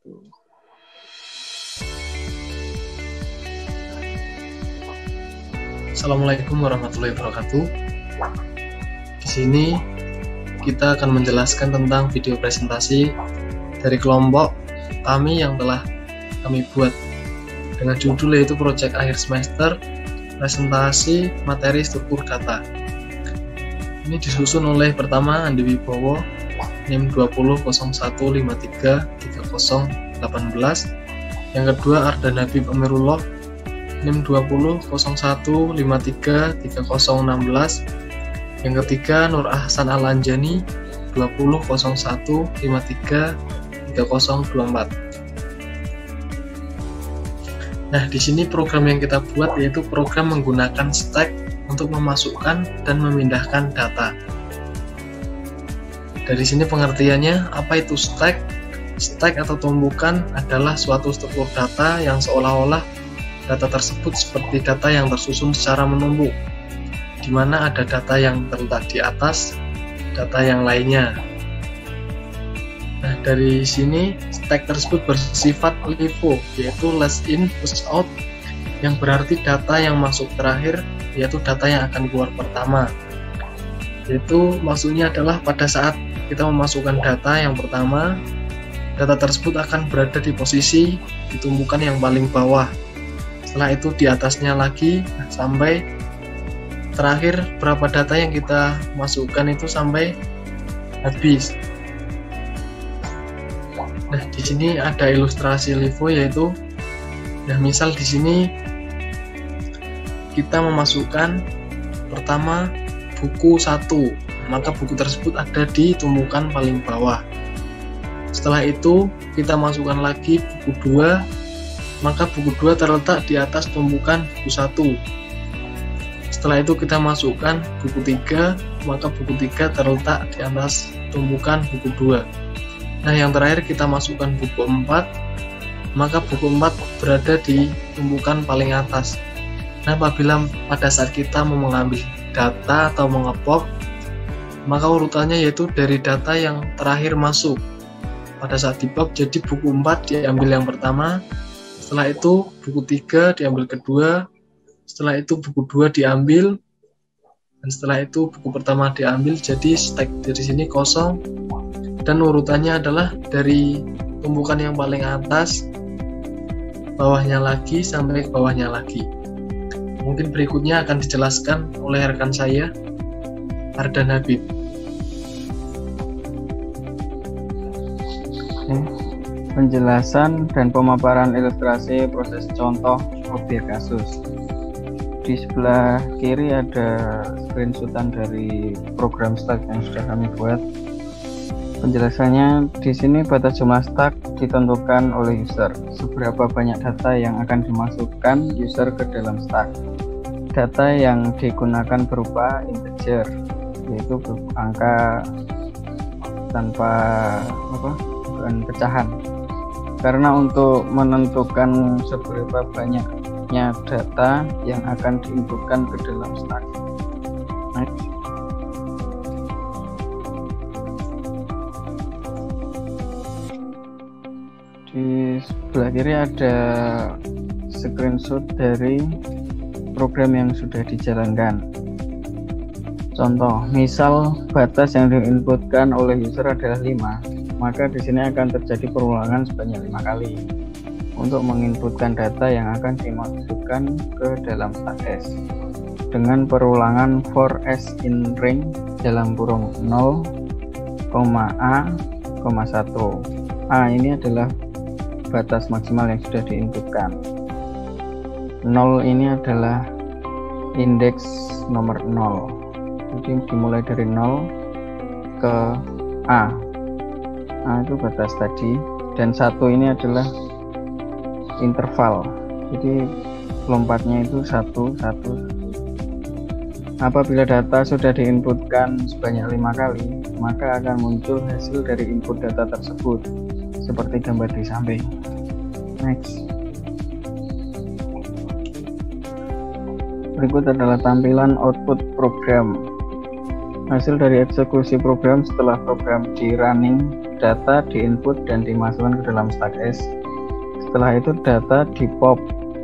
wabarakatuh. Assalamualaikum warahmatullahi wabarakatuh. Di sini kita akan menjelaskan tentang video presentasi dari kelompok kami yang telah kami buat dengan judul yaitu Proyek Akhir Semester Presentasi Materi Struktur Data. Ini disusun oleh pertama Andi Wibowo, NIM 2001533018, yang kedua Ardan Habib Amirullah, NIM 2001533016, yang ketiga Nur Ahsan Al-Anjani 2001533024. Nah, di sini program yang kita buat yaitu program menggunakan stack untuk memasukkan dan memindahkan data. Dari sini pengertiannya, apa itu stack? Stack atau tumbukan adalah suatu struktur data yang seolah-olah data tersebut seperti data yang tersusun secara menumpuk, di mana ada data yang terletak di atas data yang lainnya. Nah, dari sini stack tersebut bersifat LIFO, yaitu last in first out, yang berarti data yang masuk terakhir yaitu data yang akan keluar pertama. Yaitu maksudnya adalah pada saat kita memasukkan data yang pertama, data tersebut akan berada di posisi di tumpukan yang paling bawah. Setelah itu di atasnya lagi sampai terakhir berapa data yang kita masukkan itu sampai habis. Nah, di sini ada ilustrasi LIFO yaitu, nah misal di sini kita memasukkan pertama buku 1, maka buku tersebut ada di tumpukan paling bawah. Setelah itu kita masukkan lagi buku 2, maka buku 2 terletak di atas tumpukan buku 1. Setelah itu kita masukkan buku 3, maka buku 3 terletak di atas tumpukan buku 2. Nah, yang terakhir kita masukkan buku 4, maka buku 4 berada di tumpukan paling atas. Nah, apabila pada saat kita mau mengambil data atau mengepop, maka urutannya yaitu dari data yang terakhir masuk. Pada saat dipop, jadi buku 4 diambil yang pertama, setelah itu buku 3 diambil kedua, setelah itu buku 2 diambil, dan setelah itu buku pertama diambil, jadi stack dari sini kosong, dan urutannya adalah dari tumpukan yang paling atas, bawahnya lagi, sampai ke bawahnya lagi. Mungkin berikutnya akan dijelaskan oleh rekan saya, Ardan Habib. Penjelasan dan pemaparan ilustrasi proses contoh objek kasus. Di sebelah kiri ada screenshotan dari program stack yang sudah kami buat. Penjelasannya di sini batas jumlah stack ditentukan oleh user. Seberapa banyak data yang akan dimasukkan user ke dalam stack. Data yang digunakan berupa integer, yaitu angka tanpa bukan pecahan. Karena untuk menentukan seberapa banyaknya data yang akan diinputkan ke dalam stack. Next. Di sebelah kiri ada screenshot dari program yang sudah dijalankan. Contoh, misal batas yang diinputkan oleh user adalah 5, maka di sini akan terjadi perulangan sebanyak 5 kali untuk menginputkan data yang akan dimasukkan ke dalam stack S dengan perulangan for S in ring dalam kurung 0, A, 1. A ini adalah batas maksimal yang sudah diinputkan. 0 ini adalah indeks nomor 0. Jadi dimulai dari 0 ke A. A itu batas tadi, dan 1 ini adalah interval. Jadi lompatnya itu 1, 1. Apabila data sudah diinputkan sebanyak 5 kali, maka akan muncul hasil dari input data tersebut seperti gambar di samping. Next. Berikut adalah tampilan output program. Hasil dari eksekusi program setelah program di running data diinput dan dimasukkan ke dalam stack S. Setelah itu data di-pop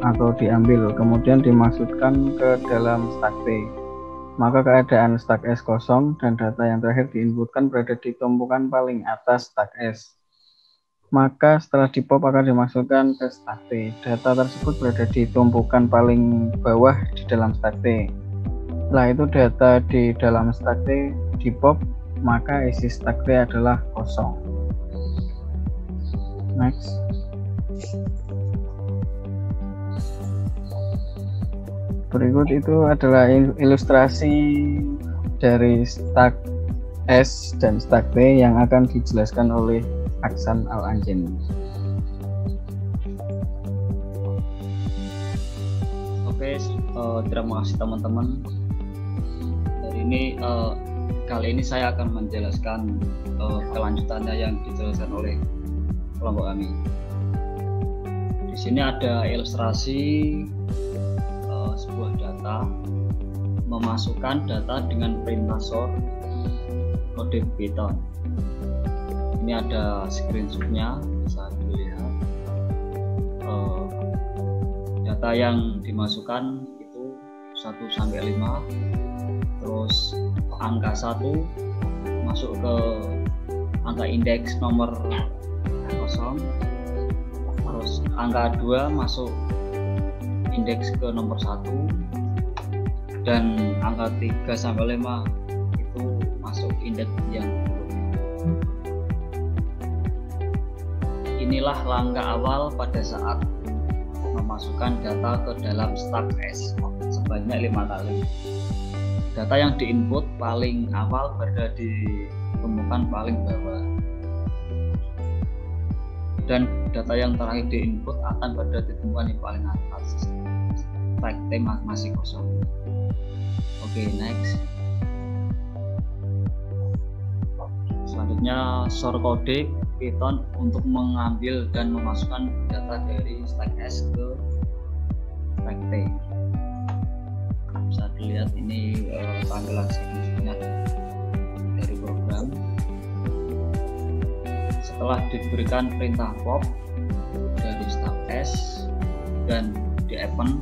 atau diambil, kemudian dimasukkan ke dalam stack T. Maka keadaan stack S kosong dan data yang terakhir diinputkan berada di tumpukan paling atas stack S. Maka setelah di-pop akan dimasukkan ke stack T. Data tersebut berada di tumpukan paling bawah di dalam stack T. Setelah itu data di dalam stack T di-pop, maka isi stack T adalah kosong. Next. Berikut itu adalah ilustrasi dari stack S dan stack T yang akan dijelaskan oleh Aksan Al-Anjani. Oke, terima kasih teman-teman. Kali ini saya akan menjelaskan kelanjutannya yang dijelaskan oleh kelompok kami. Di sini ada ilustrasi sebuah data, memasukkan data dengan perintah sort kode Python. Ini ada screenshotnya, bisa dilihat. Data yang dimasukkan itu 1 sampai 5, terus angka 1 masuk ke angka indeks nomor 0, terus angka 2 masuk indeks ke nomor 1, dan angka 3 sampai 5 itu masuk indeks yang inilah langkah awal pada saat memasukkan data ke dalam stack S sebanyak 5 kali. Data yang diinput paling awal berada di tumpukan paling bawah, dan data yang terakhir diinput akan berada di tumpukan yang paling atas. Stack T masih kosong. Oke, next. Selanjutnya sort kode Python untuk mengambil dan memasukkan data dari stack S ke stack T. Bisa dilihat ini tampilan selanjutnya dari program. Setelah diberikan perintah pop dari stack S dan di append,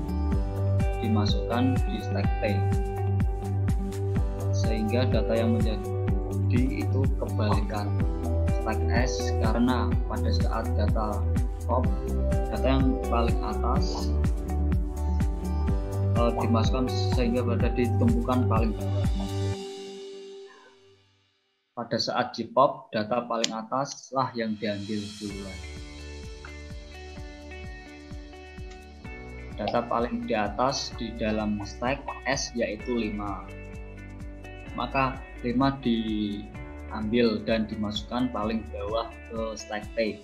dimasukkan di stack T, sehingga data yang menjadi itu kebalikan stack S, karena pada saat data pop, data yang paling atas dimasukkan sehingga berada di tumpukan paling bawah. Pada saat di pop, data paling atas lah yang diambil duluan. Data paling di atas di dalam stack S yaitu 5. Maka 5 diambil dan dimasukkan paling bawah ke stack T,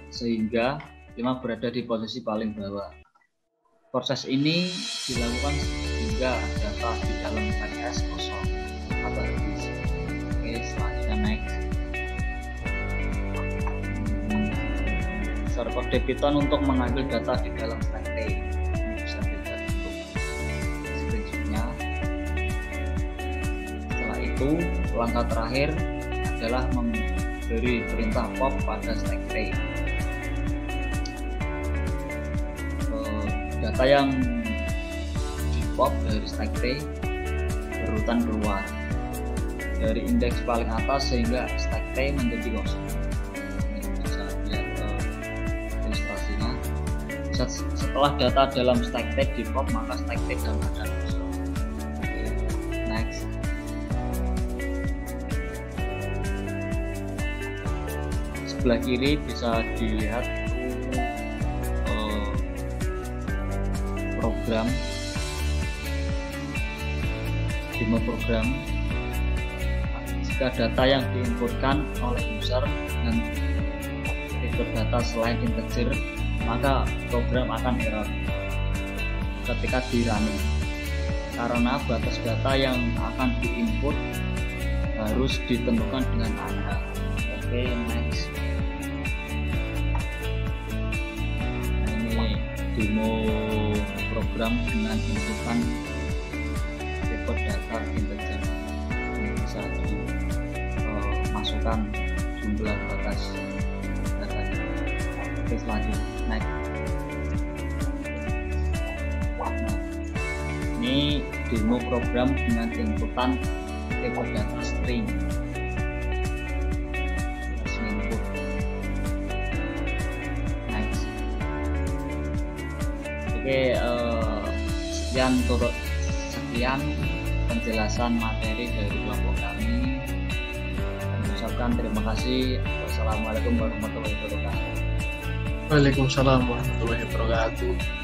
sehingga 5 berada di posisi paling bawah. Proses ini dilakukan sehingga data di dalam stack S kosong atau habis. Oke, selanjutnya next. Sort kode Python untuk mengambil data di dalam stack T. Ini bisa dilihat untuk screenshotnya. Setelah itu, langkah terakhir adalah memberi perintah pop pada stack T. Data yang di pop dari stack T berurutan keluar dari indeks paling atas sehingga stack T menjadi kosong. Ini bisa lihat ilustrasinya. Setelah data dalam stack T di pop, maka stack T dalam keadaan kosong. Next. Sebelah kiri bisa dilihat program, demo program. Jika data yang diinputkan oleh user dengan fitur data selain integer, maka program akan error ketika di running, karena batas data yang akan diinput harus ditentukan dengan angka. Oke, next. Ini demo program dengan inputan tipe data integer. Ini bisa dimasukkan jumlah batas datanya. Oke, selanjutnya next. Nah, ini demo program dengan inputan tipe data string. Input. Next. Oke, sekian penjelasan materi dari kelompok kami. Kami ucapkan terima kasih. Wassalamualaikum warahmatullahi wabarakatuh. Waalaikumsalam warahmatullahi wabarakatuh.